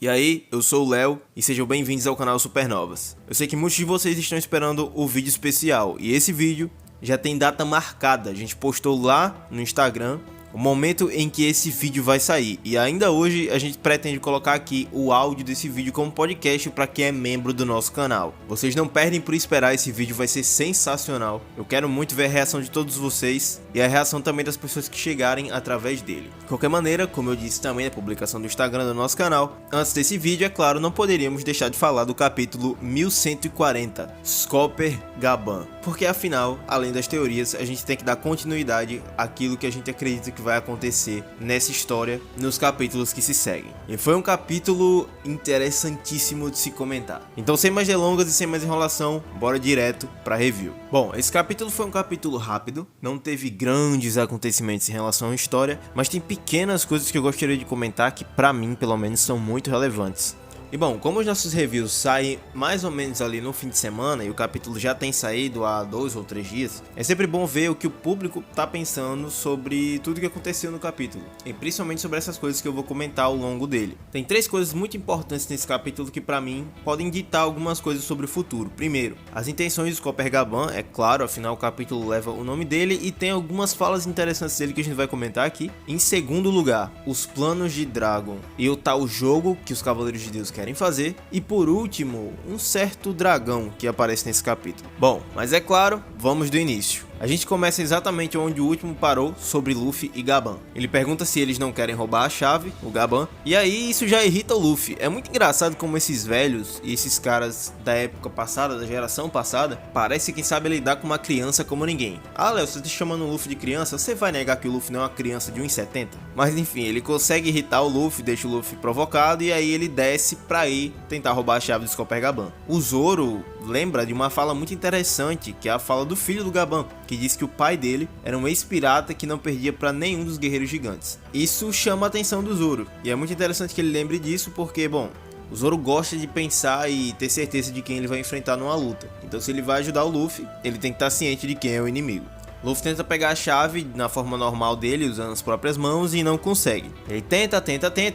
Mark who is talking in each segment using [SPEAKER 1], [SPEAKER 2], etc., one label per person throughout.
[SPEAKER 1] E aí, eu sou o Léo e sejam bem-vindos ao canal Supernovas. Eu sei que muitos de vocês estão esperando o vídeo especial e esse vídeo já tem data marcada. A gente postou lá no Instagram o momento em que esse vídeo vai sair e ainda hoje a gente pretende colocar aqui o áudio desse vídeo como podcast para quem é membro do nosso canal. Vocês não perdem por esperar, esse vídeo vai ser sensacional. Eu quero muito ver a reação de todos vocês e a reação também das pessoas que chegarem através dele. De qualquer maneira, como eu disse também na publicação do Instagram do nosso canal, antes desse vídeo, é claro, não poderíamos deixar de falar do capítulo 1140, Scopper Gaban, porque afinal, além das teorias, a gente tem que dar continuidade àquilo que a gente acredita que vai acontecer nessa história nos capítulos que se seguem. E foi um capítulo interessantíssimo de se comentar. Então, sem mais delongas e sem mais enrolação, bora direto para review. Bom, esse capítulo foi um capítulo rápido, não teve grandes acontecimentos em relação à história, mas tem pequenas coisas que eu gostaria de comentar que pra mim, pelo menos, são muito relevantes. E bom, como os nossos reviews saem mais ou menos ali no fim de semana e o capítulo já tem saído há 2 ou 3 dias, é sempre bom ver o que o público tá pensando sobre tudo que aconteceu no capítulo, e principalmente sobre essas coisas que eu vou comentar ao longo dele. Tem 3 coisas muito importantes nesse capítulo que pra mim podem ditar algumas coisas sobre o futuro. Primeiro, as intenções do Scopper Gaban, é claro, afinal o capítulo leva o nome dele e tem algumas falas interessantes dele que a gente vai comentar aqui. Em segundo lugar, os planos de Dragon e o tal jogo que os Cavaleiros de Deus querem fazer, e por último, um certo dragão que aparece nesse capítulo. Bom, mas é claro, vamos do início. A gente começa exatamente onde o último parou, sobre Luffy e Gaban. Ele pergunta se eles não querem roubar a chave, o Gaban, e aí isso já irrita o Luffy. É muito engraçado como esses velhos e esses caras da época passada, da geração passada, parece que sabem lidar com uma criança como ninguém. Ah, Léo, você tá chamando o Luffy de criança? Você vai negar que o Luffy não é uma criança de 1,70? Mas enfim, ele consegue irritar o Luffy, deixa o Luffy provocado e aí ele desce pra ir tentar roubar a chave do Scopper Gaban. O Zoro lembra de uma fala muito interessante, que é a fala do filho do Gaban, que diz que o pai dele era um ex-pirata que não perdia para nenhum dos guerreiros gigantes. Isso chama a atenção do Zoro, e é muito interessante que ele lembre disso porque, bom, o Zoro gosta de pensar e ter certeza de quem ele vai enfrentar numa luta. Então se ele vai ajudar o Luffy, ele tem que estar ciente de quem é o inimigo. Luffy tenta pegar a chave na forma normal dele, usando as próprias mãos, e não consegue. Ele tenta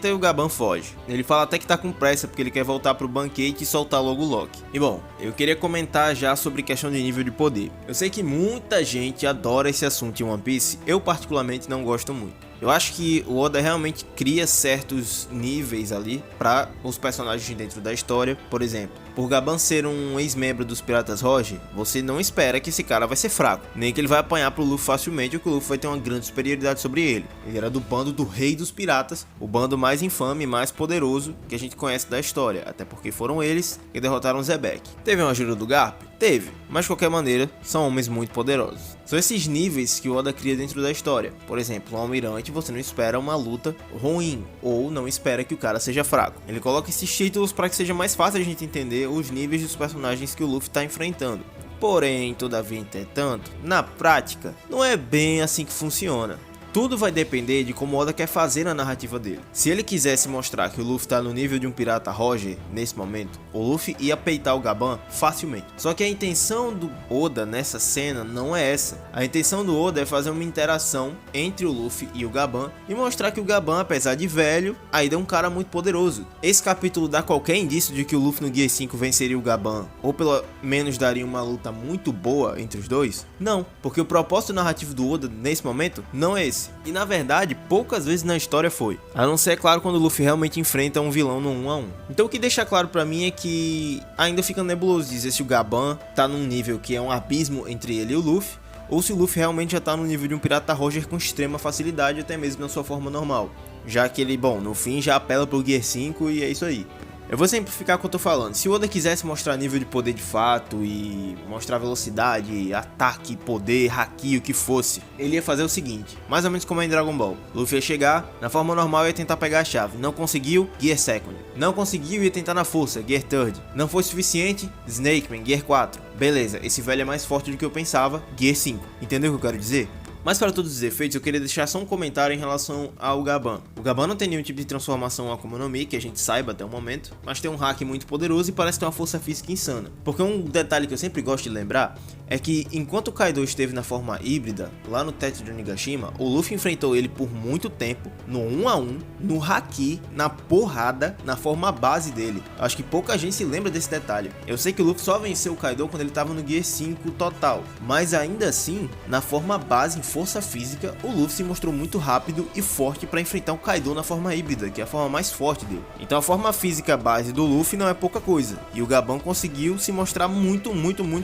[SPEAKER 1] e o Gaban foge. Ele fala até que tá com pressa porque ele quer voltar pro banquete e soltar logo o Lock. E bom, eu queria comentar já sobre questão de nível de poder. Eu sei que muita gente adora esse assunto em One Piece, eu particularmente não gosto muito. Eu acho que o Oda realmente cria certos níveis ali para os personagens dentro da história. Por exemplo, por Gaban ser um ex-membro dos Piratas Roger, você não espera que esse cara vai ser fraco, nem que ele vai apanhar pro Luffy facilmente ou que o Luffy vai ter uma grande superioridade sobre ele. Ele era do bando do Rei dos Piratas, o bando mais infame e mais poderoso que a gente conhece da história, até porque foram eles que derrotaram Zebek. Teve uma ajuda do Garp? Teve, mas de qualquer maneira, são homens muito poderosos. São esses níveis que o Oda cria dentro da história. Por exemplo, um almirante, você não espera uma luta ruim, ou não espera que o cara seja fraco. Ele coloca esses títulos para que seja mais fácil a gente entender os níveis dos personagens que o Luffy está enfrentando. Porém, todavia, entretanto, na prática, não é bem assim que funciona. Tudo vai depender de como Oda quer fazer na narrativa dele. Se ele quisesse mostrar que o Luffy tá no nível de um pirata Roger nesse momento, o Luffy ia peitar o Gaban facilmente. Só que a intenção do Oda nessa cena não é essa. A intenção do Oda é fazer uma interação entre o Luffy e o Gaban e mostrar que o Gaban, apesar de velho, ainda é um cara muito poderoso. Esse capítulo dá qualquer indício de que o Luffy no Gear 5 venceria o Gaban, ou pelo menos daria uma luta muito boa entre os dois? Não, porque o propósito narrativo do Oda nesse momento não é esse. E na verdade, poucas vezes na história foi. A não ser, claro, quando o Luffy realmente enfrenta um vilão no 1 a 1. Então o que deixa claro pra mim é que ainda fica nebuloso dizer se o Gaban tá num nível que é um abismo entre ele e o Luffy, ou se o Luffy realmente já tá no nível de um pirata Roger com extrema facilidade, até mesmo na sua forma normal. Já que ele, bom, no fim já apela pro Gear 5 e é isso aí. Eu vou simplificar o que eu tô falando. Se o Oda quisesse mostrar nível de poder de fato e mostrar velocidade, ataque, poder, haki, o que fosse, ele ia fazer o seguinte, mais ou menos como é em Dragon Ball. Luffy ia chegar, na forma normal ia tentar pegar a chave, não conseguiu, Gear Second. Não conseguiu, ia tentar na força, Gear Third. Não foi suficiente, Snakeman, Gear 4. Beleza, esse velho é mais forte do que eu pensava, Gear 5. Entendeu o que eu quero dizer? Mas para todos os efeitos, eu queria deixar só um comentário em relação ao Gaban. O Gaban não tem nenhum tipo de transformação Akuma no Mi, que a gente saiba até o momento, mas tem um hack muito poderoso e parece ter uma força física insana. Porque um detalhe que eu sempre gosto de lembrar é que enquanto o Kaido esteve na forma híbrida, lá no teto de Onigashima, o Luffy enfrentou ele por muito tempo, no 1 a 1, no haki, na porrada, na forma base dele. Acho que pouca gente se lembra desse detalhe. Eu sei que o Luffy só venceu o Kaido quando ele estava no Gear 5 total, mas ainda assim, na forma base, em força física, o Luffy se mostrou muito rápido e forte para enfrentar o Kaido na forma híbrida, que é a forma mais forte dele. Então a forma física base do Luffy não é pouca coisa, e o Gaban conseguiu se mostrar muito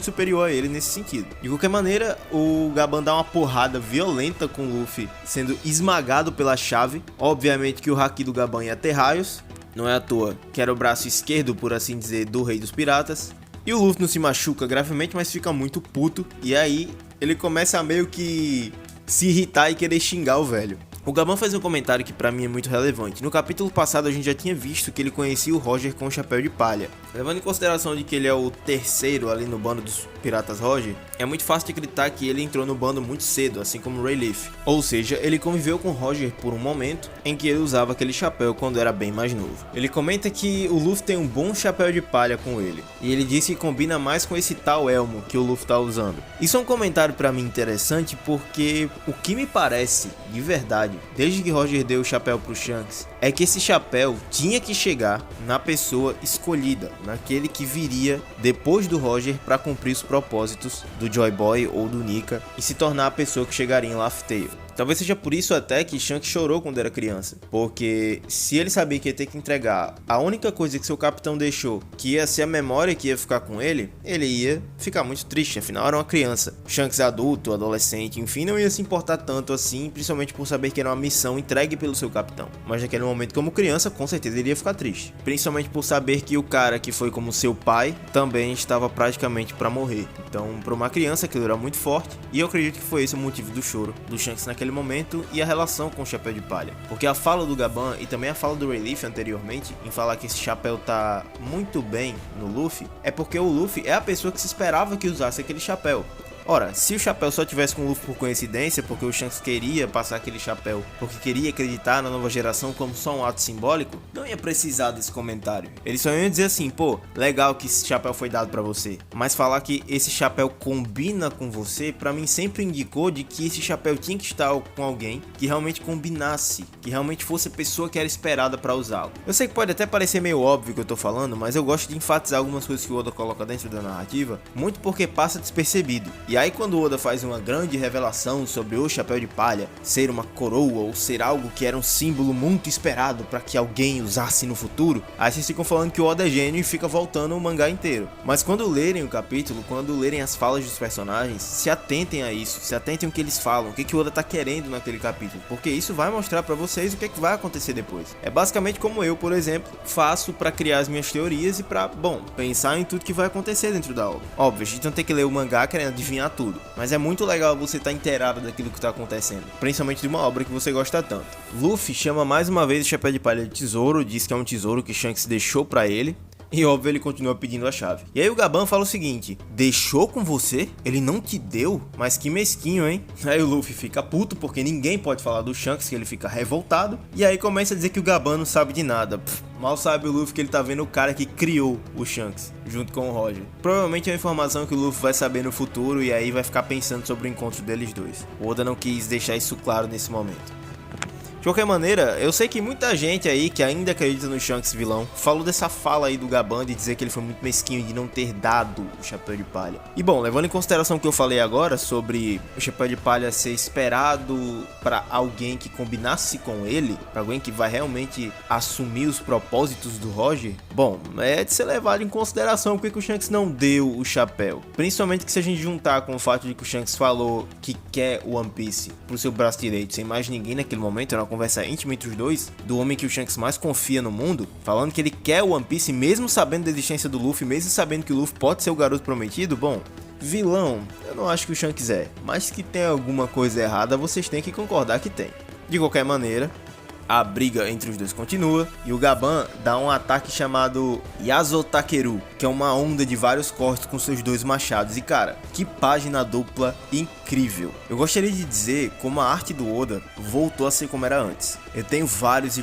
[SPEAKER 1] superior a ele nesse sentido. De qualquer maneira, o Gaban dá uma porrada violenta com o Luffy sendo esmagado pela chave. Obviamente que o haki do Gaban ia ter raios, não é à toa que era o braço esquerdo, por assim dizer, do Rei dos Piratas. E o Luffy não se machuca gravemente, mas fica muito puto, e aí ele começa a meio que se irritar e querer xingar o velho. O Gaban faz um comentário que pra mim é muito relevante. No capítulo passado a gente já tinha visto que ele conhecia o Roger com o chapéu de palha. Levando em consideração de que ele é o terceiro ali no bando dos Piratas Roger, é muito fácil de acreditar que ele entrou no bando muito cedo, assim como o Rayleigh. Ou seja, ele conviveu com o Roger por um momento em que ele usava aquele chapéu quando era bem mais novo. Ele comenta que o Luffy tem um bom chapéu de palha com ele, e ele disse que combina mais com esse tal elmo que o Luffy tá usando. Isso é um comentário pra mim interessante porque o que me parece, de verdade, desde que Roger deu o chapéu pro Shanks, é que esse chapéu tinha que chegar na pessoa escolhida, naquele que viria depois do Roger para cumprir os propósitos do Joy Boy ou do Nika e se tornar a pessoa que chegaria em Laugh Tale. Talvez seja por isso até que Shanks chorou quando era criança, porque se ele sabia que ia ter que entregar a única coisa que seu capitão deixou, que ia ser a memória que ia ficar com ele ia ficar muito triste, afinal era uma criança. Shanks adulto, adolescente, enfim, não ia se importar tanto assim, principalmente por saber que era uma missão entregue pelo seu capitão. Mas naquele momento, como criança, com certeza ele ia ficar triste, principalmente por saber que o cara que foi como seu pai também estava praticamente para morrer. Então, para uma criança, aquilo era muito forte, e eu acredito que foi esse o motivo do choro do Shanks naquele momento e a relação com o chapéu de palha. Porque a fala do Gaban e também a fala do Rayleigh anteriormente, em falar que esse chapéu tá muito bem no Luffy, é porque o Luffy é a pessoa que se esperava que usasse aquele chapéu. Ora, se o chapéu só tivesse com o Luffy por coincidência, porque o Shanks queria passar aquele chapéu, porque queria acreditar na nova geração como só um ato simbólico, não ia precisar desse comentário. Eles só iam dizer assim, pô, legal que esse chapéu foi dado pra você, mas falar que esse chapéu combina com você, pra mim sempre indicou de que esse chapéu tinha que estar com alguém que realmente combinasse, que realmente fosse a pessoa que era esperada pra usá-lo. Eu sei que pode até parecer meio óbvio o que eu tô falando, mas eu gosto de enfatizar algumas coisas que o Oda coloca dentro da narrativa, muito porque passa despercebido. E aí quando o Oda faz uma grande revelação sobre o chapéu de palha ser uma coroa ou ser algo que era um símbolo muito esperado para que alguém usasse no futuro, aí vocês ficam falando que o Oda é gênio e fica voltando o mangá inteiro. Mas quando lerem o capítulo, quando lerem as falas dos personagens, se atentem a isso, se atentem ao que eles falam, o que o Oda tá querendo naquele capítulo, porque isso vai mostrar para vocês o que vai acontecer depois. É basicamente como eu, por exemplo, faço para criar as minhas teorias e para, bom, pensar em tudo que vai acontecer dentro da obra. Óbvio, a gente não tem que ler o mangá querendo adivinhar tudo, mas é muito legal você estar inteirado daquilo que está acontecendo, principalmente de uma obra que você gosta tanto. Luffy chama mais uma vez o chapéu de palha de tesouro, diz que é um tesouro que Shanks deixou para ele, e óbvio ele continua pedindo a chave. E aí o Gaban fala o seguinte, deixou com você? Ele não te deu? Mas que mesquinho, hein? Aí o Luffy fica puto porque ninguém pode falar do Shanks, que ele fica revoltado, e aí começa a dizer que o Gaban não sabe de nada. Mal sabe o Luffy que ele tá vendo o cara que criou o Shanks, junto com o Roger. Provavelmente é uma informação que o Luffy vai saber no futuro e aí vai ficar pensando sobre o encontro deles dois. O Oda não quis deixar isso claro nesse momento. De qualquer maneira, eu sei que muita gente aí que ainda acredita no Shanks vilão falou dessa fala aí do Gaban de dizer que ele foi muito mesquinho de não ter dado o chapéu de palha. E bom, levando em consideração o que eu falei agora sobre o chapéu de palha ser esperado para alguém que combinasse com ele, para alguém que vai realmente assumir os propósitos do Roger, bom, é de ser levado em consideração porque o Shanks não deu o chapéu. Principalmente que se a gente juntar com o fato de que o Shanks falou que quer o One Piece pro seu braço direito sem mais ninguém naquele momento, era uma conversa íntima entre os dois, do homem que o Shanks mais confia no mundo, falando que ele quer o One Piece mesmo sabendo da existência do Luffy, mesmo sabendo que o Luffy pode ser o garoto prometido, bom, vilão, eu não acho que o Shanks é, mas que tem alguma coisa errada, vocês têm que concordar que tem. De qualquer maneira, a briga entre os dois continua e o Gaban dá um ataque chamado Yazotakeru, que é uma onda de vários cortes com seus dois machados. E cara, que página dupla incrível. Eu gostaria de dizer como a arte do Oda voltou a ser como era antes. Eu tenho vários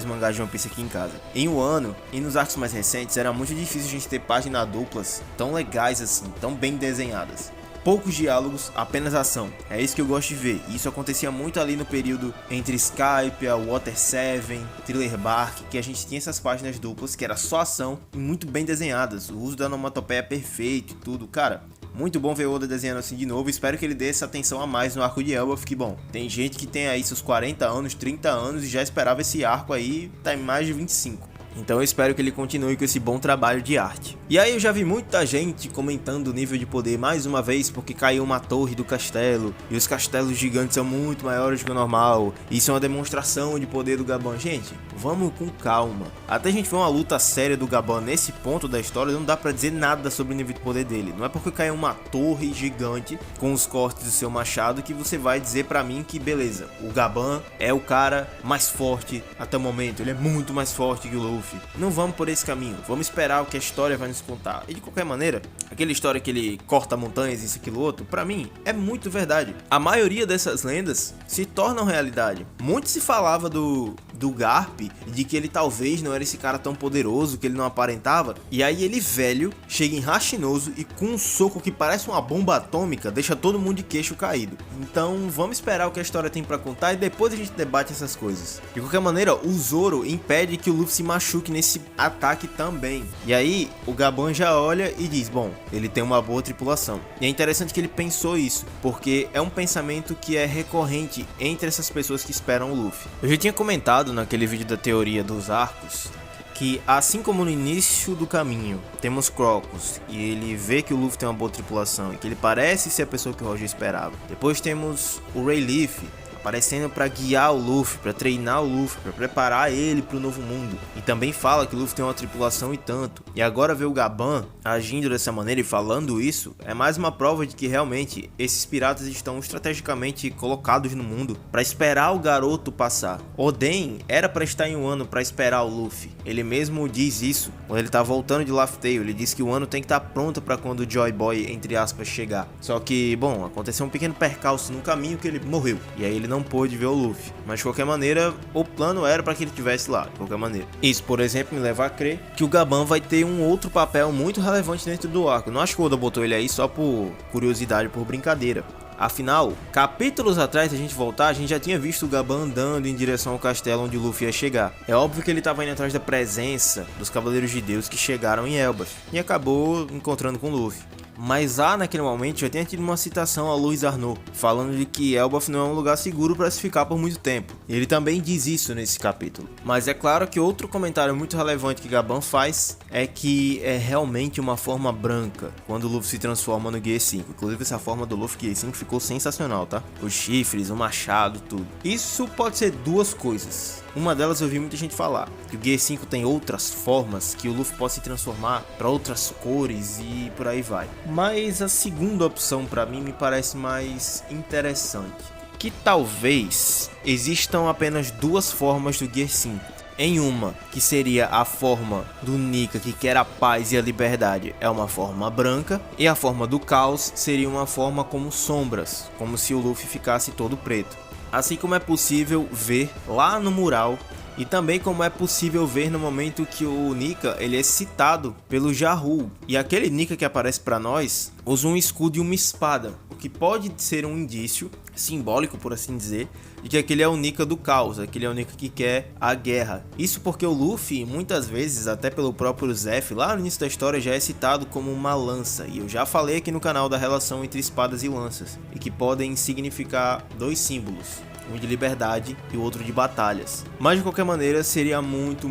[SPEAKER 1] mangás de One Piece aqui em casa. Em Wano e nos arcos mais recentes era muito difícil a gente ter páginas duplas tão legais assim, tão bem desenhadas. Poucos diálogos, apenas ação. É isso que eu gosto de ver. E isso acontecia muito ali no período entre Skype, a Water 7, Thriller Bark, que a gente tinha essas páginas duplas que era só ação e muito bem desenhadas. O uso da onomatopeia é perfeito e tudo. Cara, muito bom ver o Oda desenhando assim de novo. Espero que ele dê essa atenção a mais no arco de Elbaf, que bom, tem gente que tem aí seus 40 anos, 30 anos e já esperava esse arco aí, tá em mais de 25. Então eu espero que ele continue com esse bom trabalho de arte. E aí eu já vi muita gente comentando o nível de poder mais uma vez porque caiu uma torre do castelo e os castelos gigantes são muito maiores que o normal. Isso é uma demonstração de poder do Gaban. Gente, vamos com calma. Até a gente ver uma luta séria do Gaban nesse ponto da história, não dá pra dizer nada sobre o nível de poder dele. Não é porque caiu uma torre gigante com os cortes do seu machado que você vai dizer pra mim que beleza, o Gaban é o cara mais forte até o momento. Ele é muito mais forte que o Luffy. Não vamos por esse caminho, vamos esperar o que a história vai nos contar. E de qualquer maneira, aquela história que ele corta montanhas, isso, aquilo, outro, pra mim, é muito verdade. A maioria dessas lendas se tornam realidade. Muito se falava do Garp, de que ele talvez não era esse cara tão poderoso, que ele não aparentava. E aí ele velho, chega em Hashinozu e com um soco que parece uma bomba atômica, deixa todo mundo de queixo caído. Então vamos esperar o que a história tem pra contar e depois a gente debate essas coisas. De qualquer maneira, o Zoro impede que o Luffy se machuque nesse ataque também. E aí o Gaban já olha e diz, bom, ele tem uma boa tripulação. E é interessante que ele pensou isso, porque é um pensamento que é recorrente entre essas pessoas que esperam o Luffy. Eu já tinha comentado naquele vídeo da teoria dos arcos que assim como no início do caminho temos Crocus e ele vê que o Luffy tem uma boa tripulação e que ele parece ser a pessoa que o Roger esperava. Depois temos o Rayleigh aparecendo para guiar o Luffy, para treinar o Luffy, para preparar ele para o novo mundo. E também fala que o Luffy tem uma tripulação e tanto. E agora ver o Gaban agindo dessa maneira e falando isso é mais uma prova de que realmente esses piratas estão estrategicamente colocados no mundo para esperar o garoto passar. Oden era para estar em Wano para esperar o Luffy. Ele mesmo diz isso quando ele tá voltando de Laugh Tale. Ele diz que o Wano tem que estar pronto para quando o Joy Boy, entre aspas, chegar. Só que, bom, aconteceu um pequeno percalço no caminho que ele morreu. E aí ele não pôde ver o Luffy, mas de qualquer maneira o plano era para que ele estivesse lá, de qualquer maneira. Isso, por exemplo, me leva a crer que o Gaban vai ter um outro papel muito relevante dentro do arco. Não acho que o Oda botou ele aí só por curiosidade, por brincadeira. Afinal, capítulos atrás, se a gente voltar, a gente já tinha visto o Gaban andando em direção ao castelo onde o Luffy ia chegar. É óbvio que ele estava indo atrás da presença dos Cavaleiros de Deus que chegaram em Elbaf e acabou encontrando com o Luffy. Mas lá naquele momento já tinha tido uma citação a Louis Arnaud, falando de que Elbaf não é um lugar seguro para se ficar por muito tempo. Ele também diz isso nesse capítulo. Mas é claro que outro comentário muito relevante que Gaban faz é que é realmente uma forma branca quando o Luffy se transforma no Gear 5. Inclusive essa forma do Luffy Gear 5 ficou sensacional, tá? Os chifres, o machado, tudo. Isso pode ser duas coisas. Uma delas eu vi muita gente falar, que o Gear 5 tem outras formas, que o Luffy pode se transformar para outras cores e por aí vai. Mas a segunda opção para mim me parece mais interessante, que talvez existam apenas duas formas do Gear 5. Em uma, que seria a forma do Nika que quer a paz e a liberdade, é uma forma branca, e a forma do caos seria uma forma como sombras, como se o Luffy ficasse todo preto. Assim como é possível ver lá no mural e também como é possível ver no momento que o Nika ele é citado pelo Jarul. E aquele Nika que aparece para nós usa um escudo e uma espada, o que pode ser um indício simbólico, por assim dizer, de que aquele é o Nika do caos, aquele é o Nika que quer a guerra. Isso porque o Luffy, muitas vezes, até pelo próprio Zeff, lá no início da história já é citado como uma lança. E eu já falei aqui no canal da relação entre espadas e lanças, e que podem significar dois símbolos, um de liberdade e o outro de batalhas. Mas de qualquer maneira seria muito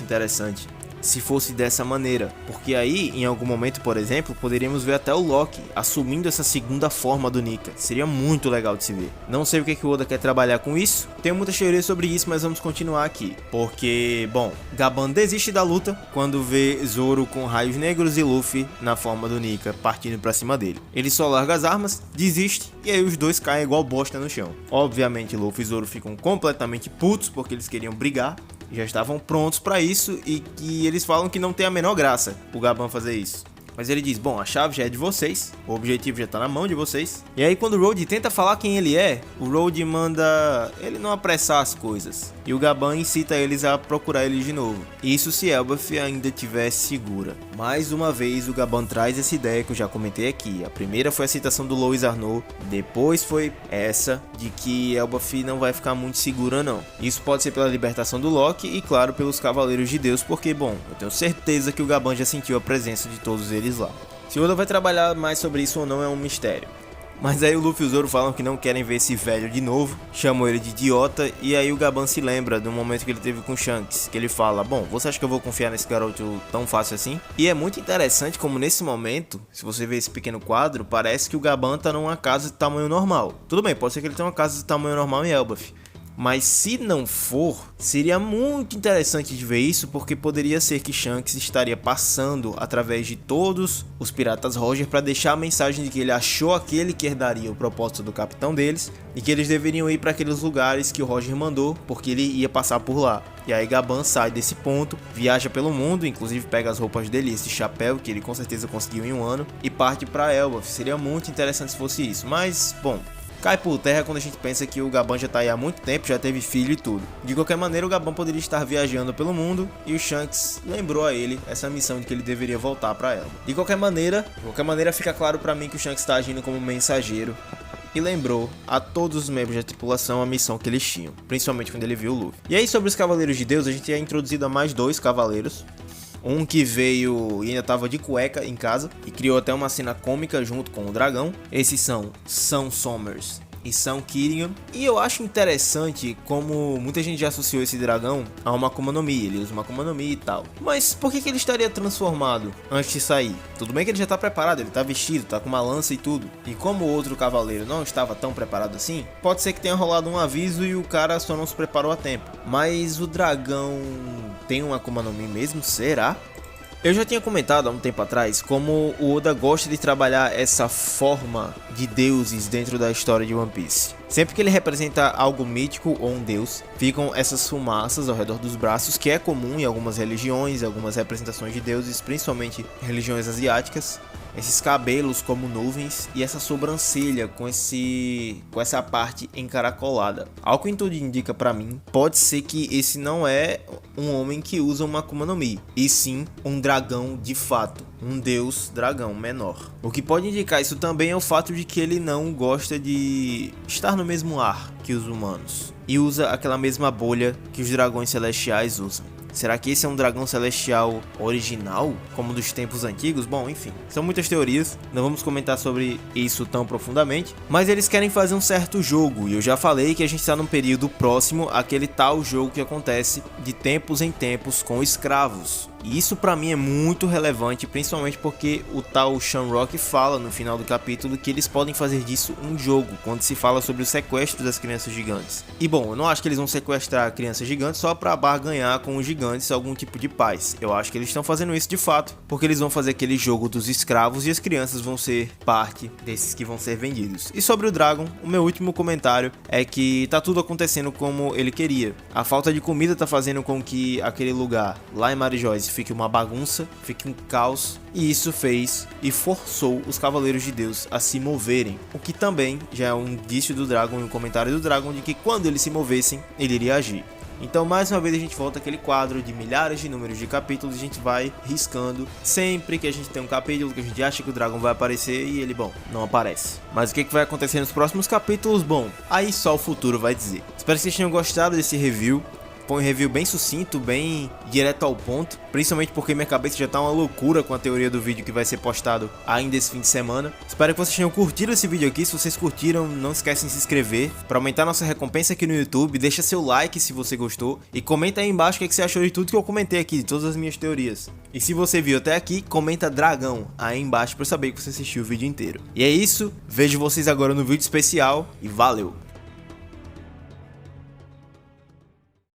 [SPEAKER 1] interessante se fosse dessa maneira, porque aí, em algum momento, por exemplo, poderíamos ver até o Loki assumindo essa segunda forma do Nika. Seria muito legal de se ver. Não sei o que o Oda quer trabalhar com isso, tenho muitas teorias sobre isso, mas vamos continuar aqui. Porque, bom, Gaban desiste da luta quando vê Zoro com raios negros e Luffy na forma do Nika partindo pra cima dele. Ele só larga as armas, desiste, e aí os dois caem igual bosta no chão. Obviamente, Luffy e Zoro ficam completamente putos porque eles queriam brigar, já estavam prontos pra isso, e que eles falam que não tem a menor graça o Gaban fazer isso. Mas ele diz, bom, a chave já é de vocês, o objetivo já tá na mão de vocês. E aí quando o Road tenta falar quem ele é, o Road manda ele não apressar as coisas. E o Gaban incita eles a procurar ele de novo. Isso se Elbaf ainda estiver segura. Mais uma vez o Gaban traz essa ideia que eu já comentei aqui. A primeira foi a citação do Louis Arnaud, depois foi essa de que Elbaf não vai ficar muito segura não. Isso pode ser pela libertação do Loki e claro pelos Cavaleiros de Deus, porque bom, eu tenho certeza que o Gaban já sentiu a presença de todos eles lá. Se Oda vai trabalhar mais sobre isso ou não é um mistério. Mas aí o Luffy e o Zoro falam que não querem ver esse velho de novo, chamam ele de idiota, e aí o Gaban se lembra do momento que ele teve com Shanks, que ele fala, bom, você acha que eu vou confiar nesse garoto tão fácil assim? E é muito interessante como nesse momento, se você ver esse pequeno quadro, parece que o Gaban tá numa casa de tamanho normal. Tudo bem, pode ser que ele tenha uma casa de tamanho normal em Elbaf. Mas se não for, seria muito interessante de ver isso, porque poderia ser que Shanks estaria passando através de todos os piratas Roger para deixar a mensagem de que ele achou aquele que herdaria o propósito do capitão deles e que eles deveriam ir para aqueles lugares que o Roger mandou, porque ele ia passar por lá. E aí Gaban sai desse ponto, viaja pelo mundo, inclusive pega as roupas dele, esse chapéu que ele com certeza conseguiu em um ano, e parte para Elbaf. Seria muito interessante se fosse isso, mas bom, cai por terra quando a gente pensa que o Gaban já tá aí há muito tempo, já teve filho e tudo. De qualquer maneira, o Gaban poderia estar viajando pelo mundo e o Shanks lembrou a ele essa missão de que ele deveria voltar pra ela. De qualquer maneira fica claro pra mim que o Shanks está agindo como mensageiro e lembrou a todos os membros da tripulação a missão que eles tinham, principalmente quando ele viu o Luffy. E aí sobre os Cavaleiros de Deus, a gente é introduzido a mais dois cavaleiros. Um que veio e ainda tava de cueca em casa e criou até uma cena cômica junto com o dragão. Esses são Sam Sommers e Sam Killian. E eu acho interessante como muita gente já associou esse dragão a uma Akuma no Mi. Ele usa uma Akuma no Mi e tal. Mas por que ele estaria transformado antes de sair? Tudo bem que ele já tá preparado, ele tá vestido, tá com uma lança e tudo. E como o outro cavaleiro não estava tão preparado assim, pode ser que tenha rolado um aviso e o cara só não se preparou a tempo. Mas o dragão tem uma Akuma no Mi mesmo? Será? Eu já tinha comentado há um tempo atrás como o Oda gosta de trabalhar essa forma de deuses dentro da história de One Piece. Sempre que ele representa algo mítico ou um deus, ficam essas fumaças ao redor dos braços, que é comum em algumas religiões, algumas representações de deuses, principalmente religiões asiáticas. Esses cabelos como nuvens e essa sobrancelha com essa parte encaracolada. Ao que tudo indica pra mim, pode ser que esse não é um homem que usa uma Akuma no Mi, e sim um dragão de fato, um deus dragão menor. O que pode indicar isso também é o fato de que ele não gosta de estar no mesmo ar que os humanos e usa aquela mesma bolha que os dragões celestiais usam. Será que esse é um dragão celestial original, como dos tempos antigos? Bom, enfim, são muitas teorias, não vamos comentar sobre isso tão profundamente, mas eles querem fazer um certo jogo, e eu já falei que a gente está num período próximo àquele tal jogo que acontece de tempos em tempos com escravos. E isso pra mim é muito relevante, principalmente porque o tal Shamrock fala no final do capítulo que eles podem fazer disso um jogo, quando se fala sobre o sequestro das crianças gigantes. E bom, eu não acho que eles vão sequestrar crianças gigantes só pra barganhar com os gigantes algum tipo de paz. Eu acho que eles estão fazendo isso de fato, porque eles vão fazer aquele jogo dos escravos e as crianças vão ser parte desses que vão ser vendidos. E sobre o Dragon, o meu último comentário é que tá tudo acontecendo como ele queria. A falta de comida tá fazendo com que aquele lugar lá em Marijóis fique uma bagunça, fique um caos, e isso fez e forçou os Cavaleiros de Deus a se moverem, o que também já é um indício do Dragon e um comentário do Dragon de que quando eles se movessem, ele iria agir. Então mais uma vez a gente volta àquele quadro de milhares de números de capítulos, a gente vai riscando sempre que a gente tem um capítulo que a gente acha que o Dragon vai aparecer e ele, bom, não aparece. Mas o que vai acontecer nos próximos capítulos? Bom, aí só o futuro vai dizer. Espero que vocês tenham gostado desse review. põe um review bem sucinto, bem direto ao ponto, principalmente porque minha cabeça já tá uma loucura com a teoria do vídeo que vai ser postado ainda esse fim de semana. Espero que vocês tenham curtido esse vídeo aqui. Se vocês curtiram, não esquecem de se inscrever para aumentar nossa recompensa aqui no YouTube. Deixa seu like se você gostou e comenta aí embaixo o que você achou de tudo que eu comentei aqui, de todas as minhas teorias. E se você viu até aqui, comenta dragão aí embaixo para eu saber que você assistiu o vídeo inteiro. E é isso, vejo vocês agora no vídeo especial e valeu!